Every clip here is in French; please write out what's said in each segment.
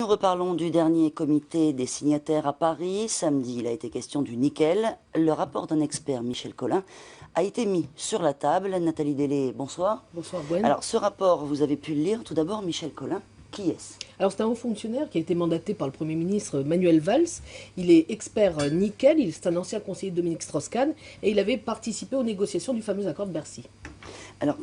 Nous reparlons du dernier comité des signataires à Paris. Samedi, il a été question du nickel. Le rapport d'un expert, Michel Collin, a été mis sur la table. Nathalie Delay, bonsoir. Bonsoir Gwen. Alors, ce rapport, vous avez pu le lire. Tout d'abord, Michel Collin, qui est-ce? Alors c'est un haut fonctionnaire qui a été mandaté par le Premier ministre Manuel Valls. Il est expert nickel, c'est un ancien conseiller de Dominique Strauss-Kahn et il avait participé aux négociations du fameux accord de Bercy. Alors,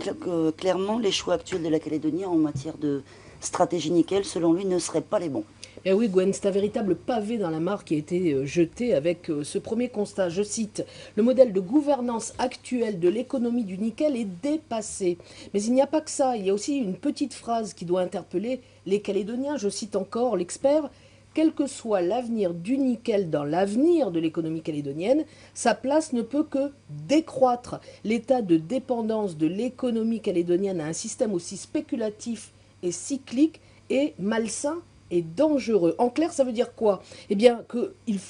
clairement, les choix actuels de la Calédonie en matière de stratégie nickel, selon lui, ne seraient pas les bons. Eh oui Gwen, c'est un véritable pavé dans la mare qui a été jeté avec ce premier constat. Je cite, le modèle de gouvernance actuel de l'économie du nickel est dépassé. Mais il n'y a pas que ça, il y a aussi une petite phrase qui doit interpeller les Calédoniens. Je cite encore l'expert, quel que soit l'avenir du nickel dans l'avenir de l'économie calédonienne, sa place ne peut que décroître. L'état de dépendance de l'économie calédonienne à un système aussi spéculatif et cyclique est malsain et dangereux. En clair, ça veut dire quoi? Eh bien,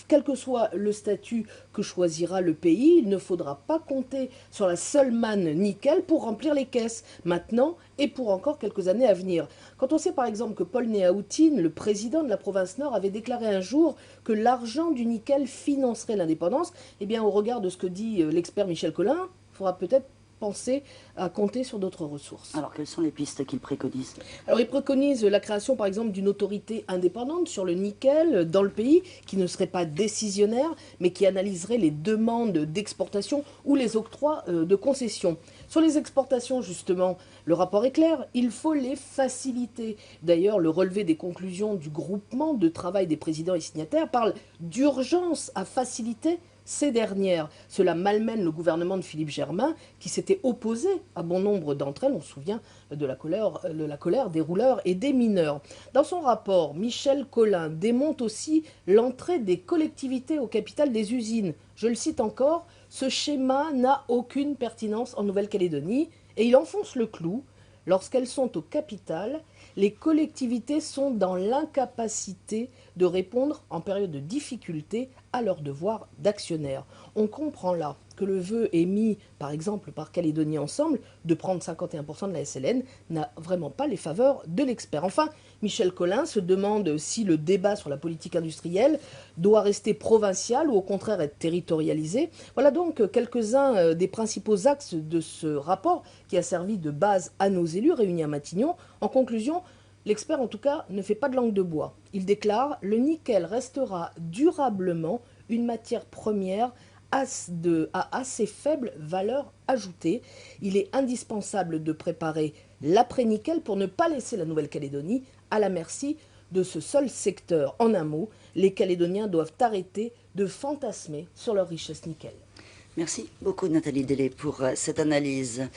quel que soit le statut que choisira le pays, il ne faudra pas compter sur la seule manne nickel pour remplir les caisses, maintenant et pour encore quelques années à venir. Quand on sait par exemple que Paul Néaoutine, le président de la province Nord, avait déclaré un jour que l'argent du nickel financerait l'indépendance, eh bien, au regard de ce que dit l'expert Michel Collin, il faudra peut-être penser à compter sur d'autres ressources. Alors, quelles sont les pistes qu'il préconise? Alors, il préconise la création, par exemple, d'une autorité indépendante sur le nickel dans le pays, qui ne serait pas décisionnaire, mais qui analyserait les demandes d'exportation ou les octrois de concessions. Sur les exportations, justement, le rapport est clair, il faut les faciliter. D'ailleurs, le relevé des conclusions du groupement de travail des présidents et signataires parle d'urgence à faciliter ces dernières. Cela malmène le gouvernement de Philippe Germain qui s'était opposé à bon nombre d'entre elles. On se souvient de la colère des rouleurs et des mineurs. Dans son rapport, Michel Collin démonte aussi l'entrée des collectivités au capital des usines. Je le cite encore, ce schéma n'a aucune pertinence en Nouvelle-Calédonie et il enfonce le clou. Lorsqu'elles sont au capital, les collectivités sont dans l'incapacité de répondre en période de difficulté à leurs devoirs d'actionnaire. On comprend là que le vœu émis, par exemple, par Calédonie Ensemble, de prendre 51% de la SLN, n'a vraiment pas les faveurs de l'expert. Enfin, Michel Collin se demande si le débat sur la politique industrielle doit rester provincial ou au contraire être territorialisé. Voilà donc quelques-uns des principaux axes de ce rapport qui a servi de base à nos élus réunis à Matignon. En conclusion, l'expert, en tout cas, ne fait pas de langue de bois. Il déclare « Le nickel restera durablement une matière première à assez faible valeur ajoutée. Il est indispensable de préparer l'après-nickel pour ne pas laisser la Nouvelle-Calédonie à la merci de ce seul secteur. En un mot, les Calédoniens doivent arrêter de fantasmer sur leur richesse nickel. » Merci beaucoup Nathalie Delay pour cette analyse.